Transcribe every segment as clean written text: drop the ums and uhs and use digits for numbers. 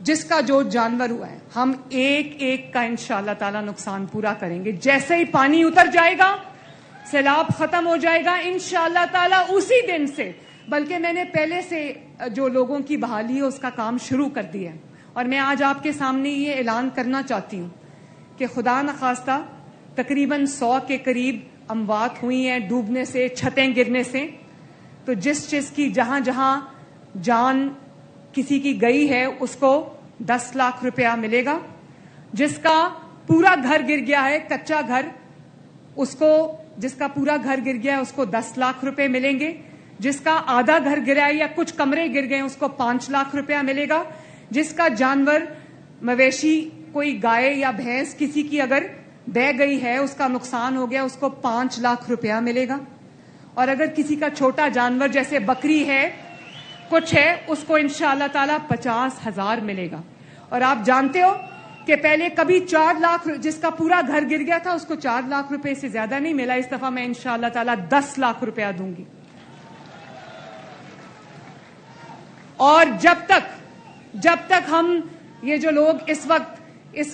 جس کا جو جانور ہوا ہے ہم ایک ایک کا انشاءاللہ تعالی نقصان پورا کریں گے. جیسے ہی پانی اتر جائے گا, سیلاب ختم ہو جائے گا انشاءاللہ تعالی اسی دن سے, بلکہ میں نے پہلے سے جو لوگوں کی بحالی ہے اس کا کام شروع کر دیا ہے. اور میں آج آپ کے سامنے یہ اعلان کرنا چاہتی ہوں کہ خدا نخواستہ تقریباً 100 کے قریب اموات ہوئی ہیں ڈوبنے سے, چھتیں گرنے سے. تو جس چیز کی جہاں جہاں جان کسی کی گئی ہے اس کو 10 لاکھ روپیہ ملے گا. جس کا پورا گھر گر گیا ہے, کچا گھر, اس کو, جس کا پورا گھر گر گیا ہے اس کو 10 لاکھ روپے ملیں گے. جس کا آدھا گھر گرا ہے یا کچھ کمرے گر گئے اس کو 5 لاکھ روپیہ ملے گا. جس کا جانور مویشی کوئی گائے یا بھینس کسی کی اگر بہ گئی ہے, اس کا نقصان ہو گیا, اس کو 5 لاکھ روپیہ ملے گا. اور اگر کسی کا چھوٹا جانور جیسے بکری ہے کچھ ہے, اس کو انشاءاللہ تعالی 50,000 ملے گا. اور آپ جانتے ہو کہ پہلے کبھی 4 لاکھ, جس کا پورا گھر گر گیا تھا اس کو 4 لاکھ روپے سے زیادہ نہیں ملا. اس دفعہ میں انشاءاللہ تعالی 10 لاکھ روپیہ دوں گی. اور جب تک ہم یہ جو لوگ اس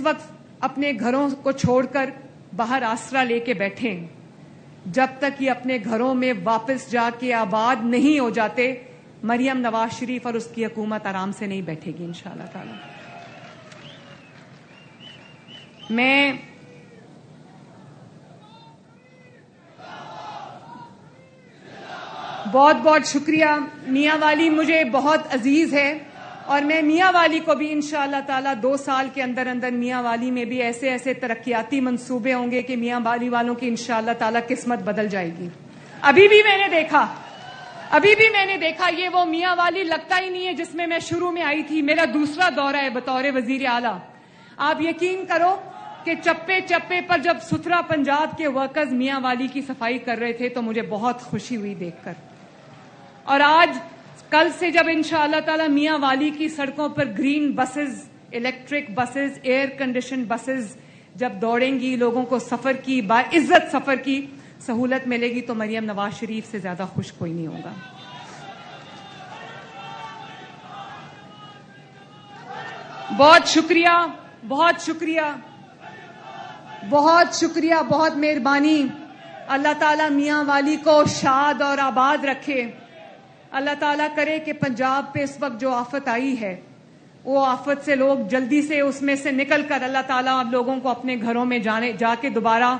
وقت اپنے گھروں کو چھوڑ کر باہر آسرا لے کے بیٹھے ہیں, جب تک یہ اپنے گھروں میں واپس جا کے آباد نہیں ہو جاتے, مریم نواز شریف اور اس کی حکومت آرام سے نہیں بیٹھے گی انشاءاللہ تعالی. میں بہت شکریہ. میاں والی مجھے بہت عزیز ہے اور میں میاں والی کو بھی انشاءاللہ تعالی 2 سال کے اندر میاں والی میں بھی ایسے ترقیاتی منصوبے ہوں گے کہ میاں والی والوں کی انشاءاللہ تعالی قسمت بدل جائے گی. ابھی بھی میں نے دیکھا یہ وہ میاں والی لگتا ہی نہیں ہے جس میں شروع میں آئی تھی. میرا دوسرا دورہ ہے بطور وزیر اعلیٰ. آپ یقین کرو کہ چپے چپے پر جب ستھرا پنجاب کے ورکرز میاں والی کی صفائی کر رہے تھے تو مجھے بہت خوشی ہوئی دیکھ کر. اور آج کل سے جب انشاءاللہ تعالی میاں والی کی سڑکوں پر green buses, electric buses, air condition buses جب دوڑیں گی, لوگوں کو سفر کی باعزت سفر کی سہولت ملے گی, تو مریم نواز شریف سے زیادہ خوش کوئی نہیں ہوگا. بہت شکریہ, بہت مہربانی. اللہ تعالیٰ میاں والی کو شاد اور آباد رکھے. اللہ تعالیٰ کرے کہ پنجاب پہ اس وقت جو آفت آئی ہے وہ آفت سے لوگ جلدی سے اس میں سے نکل کر اللہ تعالیٰ آپ لوگوں کو اپنے گھروں میں جا کے دوبارہ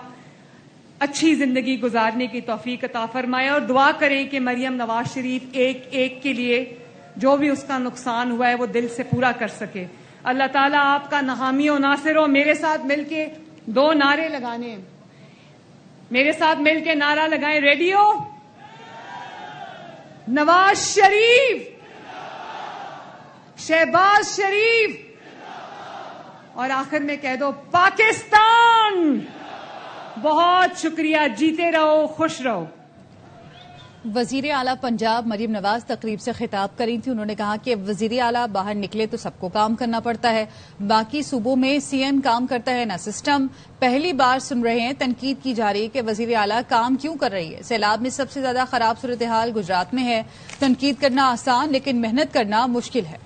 اچھی زندگی گزارنے کی توفیق عطا فرمائے. اور دعا کریں کہ مریم نواز شریف ایک ایک کے لیے جو بھی اس کا نقصان ہوا ہے وہ دل سے پورا کر سکے. اللہ تعالیٰ آپ کا حامی و ناصر ہو. میرے ساتھ مل کے 2 نعرے لگانے ہیں. میرے ساتھ مل کے نعرہ لگائیں. ریڈی ہو؟ نواز شریف, شہباز شریف, اور آخر میں کہہ دو پاکستان. بہت شکریہ. جیتے رہو, خوش رہو. وزیر اعلیٰ پنجاب مریم نواز تقریب سے خطاب کری تھی. انہوں نے کہا کہ وزیر اعلیٰ باہر نکلے تو سب کو کام کرنا پڑتا ہے. باقی صوبوں میں سی ایم کام کرتا ہے نہ سسٹم. پہلی بار سن رہے ہیں تنقید کی جا رہی ہے کہ وزیر اعلیٰ کام کیوں کر رہی ہے. سیلاب میں سب سے زیادہ خراب صورتحال گجرات میں ہے. تنقید کرنا آسان لیکن محنت کرنا مشکل ہے.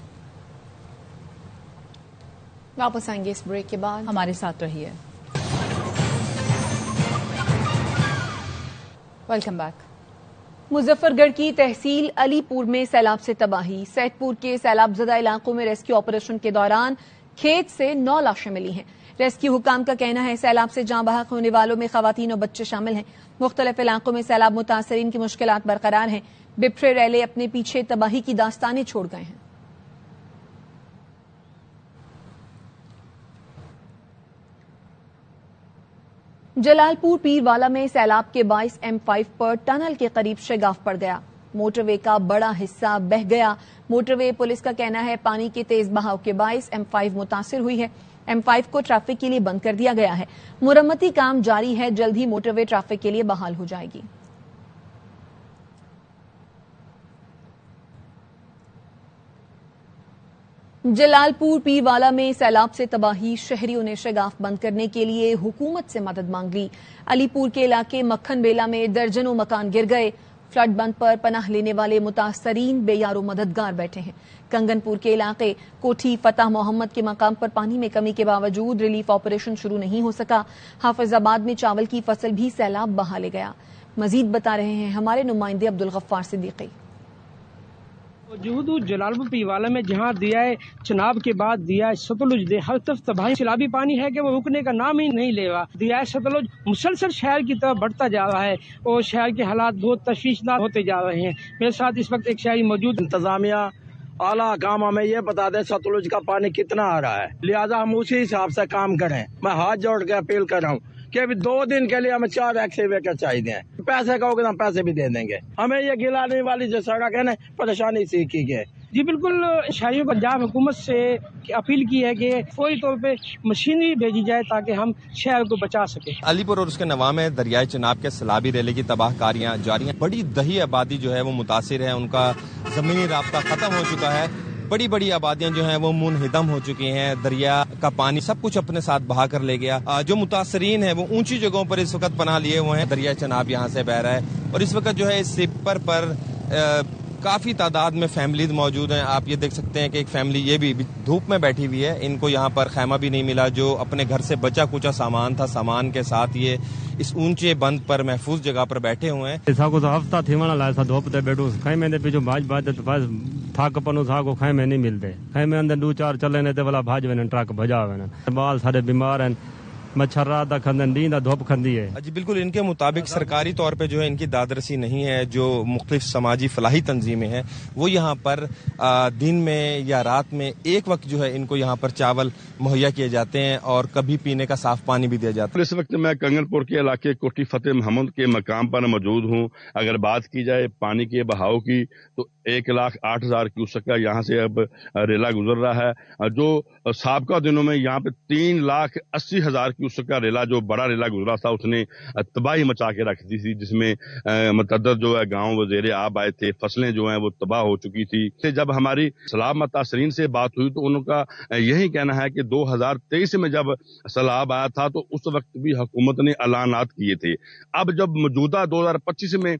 واپس آئیں گے اس بریک کے بعد. ہمارے ساتھ رہیے. Welcome back. مظفر گڑھ کی تحصیل علی پور میں سیلاب سے تباہی. سیٹ پور کے سیلاب زدہ علاقوں میں ریسکیو آپریشن کے دوران کھیت سے 9 لاشیں ملی ہیں. ریسکیو حکام کا کہنا ہے سیلاب سے جاں بحق ہونے والوں میں خواتین اور بچے شامل ہیں. مختلف علاقوں میں سیلاب متاثرین کی مشکلات برقرار ہیں. بپھرے ریلے اپنے پیچھے تباہی کی داستانیں چھوڑ گئے ہیں. جلال پور پیر والا میں سیلاب کے باعث M5 پر ٹنل کے قریب شگاف پڑ گیا. موٹر وے کا بڑا حصہ بہہ گیا. موٹر وے پولیس کا کہنا ہے پانی کے تیز بہاؤ کے باعث M5 متاثر ہوئی ہے. M5 کو ٹریفک کے لیے بند کر دیا گیا ہے. مرمتی کام جاری ہے. جلد ہی موٹر وے ٹریفک کے لیے بحال ہو جائے گی. جلال پور پیر والا میں سیلاب سے تباہی. شہریوں نے شگاف بند کرنے کے لیے حکومت سے مدد مانگ لی. علی پور کے علاقے مکھن بیلا میں درجنوں مکان گر گئے. فلڈ بند پر پناہ لینے والے متاثرین بے یار و مددگار بیٹھے ہیں۔ کنگن پور کے علاقے کوٹھی فتح محمد کے مقام پر پانی میں کمی کے باوجود ریلیف آپریشن شروع نہیں ہو سکا۔ حافظ آباد میں چاول کی فصل بھی سیلاب بہا لے گیا۔ مزید بتا رہے ہیں ہمارے نمائندے عبدالغفار صدیقی۔ موجود جلال پور پیوالا میں جہاں دریائے چناب کے بعد دریائے ستلج نے ہر طرف تباہی سیلابی پانی ہے کہ وہ رکنے کا نام ہی نہیں لے رہا۔ دریائے ستلج مسلسل شہر کی طرف بڑھتا جا رہا ہے اور شہر کے حالات بہت تشویشناک ہوتے جا رہے ہیں۔ میرے ساتھ اس وقت ایک شہری موجود۔ انتظامیہ اعلیٰ کام ہمیں یہ بتا دیں ستلج کا پانی کتنا آ رہا ہے، لہٰذا ہم اسی حساب سے کام کریں۔ میں ہاتھ جوڑ کے اپیل کر رہا ہوں کہ ابھی 2 دن کے لیے ہمیں 4 ایکسکیویٹر چاہیے۔ پیسے کہو گے ہم پیسے بھی دے دیں گے۔ ہمیں یہ گلانے والی جو سڑک ہے نا پریشانی سیکھی گئے۔ جی بالکل، شہریوں پنجاب حکومت سے اپیل کی ہے کہ فوری طور پہ مشینری بھیجی جائے تاکہ ہم شہر کو بچا سکیں۔ علی پور اور اس کے نواح میں دریائے چناب کے سیلابی ریلے کی تباہ کاریاں جاری ہیں۔ بڑی دہی آبادی جو ہے وہ متاثر ہے، ان کا زمینی رابطہ ختم ہو چکا ہے۔ بڑی بڑی آبادیاں جو ہیں وہ منہدم ہو چکی ہیں، دریا کا پانی سب کچھ اپنے ساتھ بہا کر لے گیا۔ جو متاثرین ہیں وہ اونچی جگہوں پر اس وقت پناہ لیے ہوئے ہیں۔ دریائے چناب یہاں سے بہہ رہا ہے اور اس وقت جو ہے اس سپر پر کافی تعداد میں فیملیز موجود ہیں۔ آپ یہ دیکھ سکتے ہیں کہ ایک فیملی یہ بھی دھوپ میں بیٹھی ہوئی ہے، ان کو یہاں پر خیمہ بھی نہیں ملا۔ جو اپنے گھر سے بچا کچا سامان تھا، سامان کے ساتھ یہ اس اونچے بند پر محفوظ جگہ پر بیٹھے ہوئے ہیں۔ ساگو تو ہفتہ تھی وہاں لائے سا دھوپ تے بیٹھو خیمے دے پیچھے بھاج بھاج تے بس تھک پنو ساگو خیمے نہیں ملتے۔ خیمے اندر 2-4 چلے نے تے والا بھاج وین ٹرک بھجا وین۔ بال سارے بیمار ہیں، مچھر رات دا کھندن دین دا دھوپ کھندی ہے۔ جی بالکل، ان کے مطابق سرکاری طور پہ جو ہے ان کی دادرسی نہیں ہے۔ جو مختلف سماجی فلاحی تنظیمیں ہیں وہ یہاں پر دن میں یا رات میں ایک وقت جو ہے ان کو یہاں پر چاول مہیا کیے جاتے ہیں اور کبھی پینے کا صاف پانی بھی دیا جاتا ہے۔ اس وقت میں کنگن پور کے علاقے کوٹھی فتح محمد کے مقام پر موجود ہوں۔ اگر بات کی جائے پانی کے بہاؤ کی تو 1,08,000 کیوسک کا یہاں سے اب ریلا گزر رہا ہے۔ جو سابقہ دنوں میں یہاں پہ 3,80,000 کیوسک کا ریلا جو بڑا ریلا گزرا تھا اس نے تباہی مچا کے رکھ دی تھی، جس میں متعدد جو ہے گاؤں زیر آب آئے تھے، فصلیں جو ہیں وہ تباہ ہو چکی تھی۔ جب ہماری سیلاب متاثرین سے بات ہوئی تو ان کا یہی کہنا ہے کہ 2023 میں جب سیلاب آیا تھا تو اس وقت بھی حکومت نے اعلانات کیے تھے۔ اب جب موجودہ 2025 میں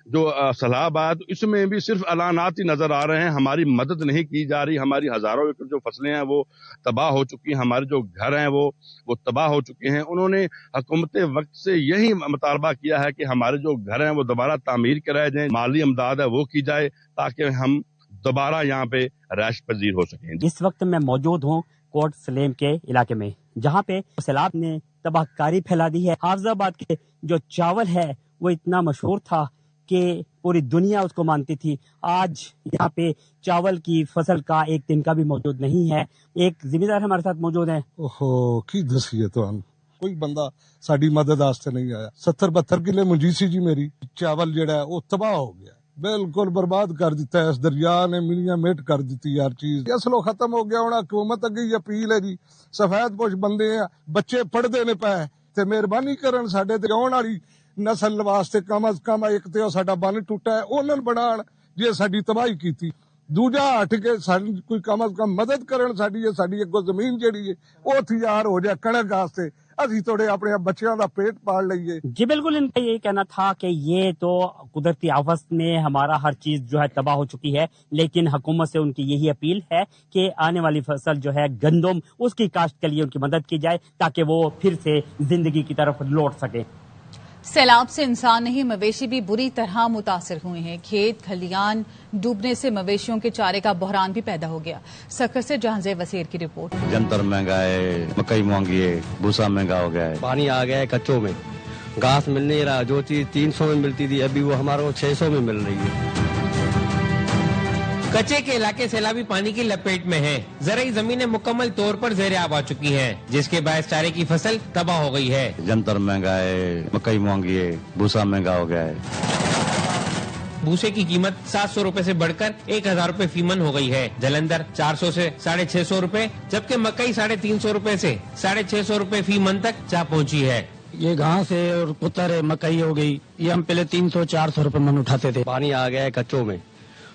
جو سیلاب آیا تو اس میں بھی صرف اعلانات ہی نظر آ رہے ہیں، ہماری مدد نہیں کی جا رہی۔ ہماری ہزاروں ایکڑ جو فصلیں ہیں وہ تباہ ہو چکی ہیں، ہمارے جو گھر ہیں وہ تباہ ہو چکے ہیں۔ انہوں نے حکومت وقت سے یہی مطالبہ کیا ہے کہ ہمارے جو گھر ہیں وہ دوبارہ تعمیر کرائے جائیں، مالی امداد ہے وہ کی جائے تاکہ ہم دوبارہ یہاں پہ رہائش پذیر ہو سکیں۔ اس وقت میں موجود ہوں کوٹ سلیم کے علاقے میں، جہاں پہ سیلاب نے تباہ کاری پھیلا دی ہے۔ حافظ آباد کے جو چاول ہے وہ اتنا مشہور تھا کہ پوری دنیا اس کو مانتی تھی۔ آج یہاں پہ چاول کی فصل کا ایک دن کا بھی موجود نہیں ہے۔ ایک ذمہ دار ہمارے ساتھ موجود ہیں۔ کی دسیے تو کوئی بندہ ساری مدد واسطے نہیں آیا۔ 70-72 کلے منجی سی جی میری، چاول جڑا ہے وہ تباہ ہو گیا، بالکل برباد کر دیتا ہے۔ اس دریا نے میریاں میٹ کر دیتی ہر چیز، اصلو ختم ہو گیا۔ ہوں حکومت اگے اپیل ہے جی، سفید پوش بندے ہیں، بچے پڑھتے نے پے تے مہربانی کرن ساڈے تے آਉਣ والی نسل واسطے کم از کم ایک تے ساڈا بن ٹوٹا ہے انہوں بنان جی ساڈی تباہی کیتی، دوجا ہٹ کے ساڈی کوئی کم از کم مدد کرن، ساڈی اگوں زمین جڑی ہے وہ تیار ہو جائے کنک واسطے، اسی تھوڑے اپنے بچیاں دا پیٹ پال لئیے۔ جی بالکل، ان کا یہ کہنا تھا کہ یہ تو قدرتی آفت میں ہمارا ہر چیز جو ہے تباہ ہو چکی ہے، لیکن حکومت سے ان کی یہی اپیل ہے کہ آنے والی فصل جو ہے گندم اس کی کاشت کے لیے ان کی مدد کی جائے تاکہ وہ پھر سے زندگی کی طرف لوٹ سکے۔ سیلاب سے انسان نہیں مویشی بھی بری طرح متاثر ہوئے ہیں۔ کھیت کھلیان ڈوبنے سے مویشیوں کے چارے کا بحران بھی پیدا ہو گیا۔ سکھر سے جہانزیب وسیر کی رپورٹ۔ جنتر مہنگا ہے، مکئی مہنگی ہے، بھوسا مہنگا ہو گیا ہے، پانی آ گیا ہے کچوں میں، گھاس مل نہیں رہا، جو چیز 300 میں ملتی تھی ابھی وہ ہمارے 600 میں مل رہی ہے۔ کچے کے علاقے سیلابی پانی کی لپیٹ میں ہیں، زرعی زمینیں مکمل طور پر زیر آب آ چکی ہیں، جس کے باعث چارے کی فصل تباہ ہو گئی ہے۔ جنتر مہنگا ہے، مکئی مہنگی ہے، بھوسا مہنگا ہو گیا ہے۔ بھوسے کی قیمت 700 روپے سے بڑھ کر 1000 روپے فی من ہو گئی ہے۔ جلندر 400 سے 650 روپے، جبکہ مکئی 350 روپے سے 650 روپے فی من تک جا پہنچی ہے۔ یہ گھاس ہے اور پتر ہے، مکئی ہو گئی، یہ ہم پہلے 300-400 روپے من اٹھاتے تھے۔ پانی آ گیا ہے کچوں میں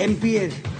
MPAs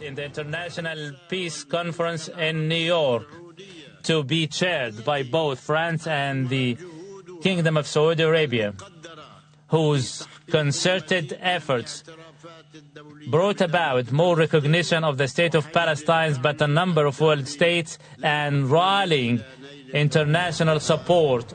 In the International Peace Conference in New York to be chaired by both France and the Kingdom of Saudi Arabia, whose concerted efforts brought about more recognition of the state of Palestine but a number of world states and rallying international support.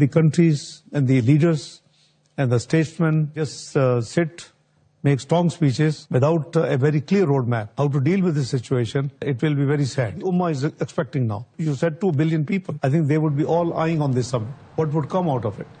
The countries and the leaders and the statesmen just sit, make strong speeches without a very clear roadmap how to deal with this situation. It will be very sad. Ummah is expecting now. You said 2 billion people. I think they would be all eyeing on this summit. What would come out of it?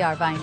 ARY।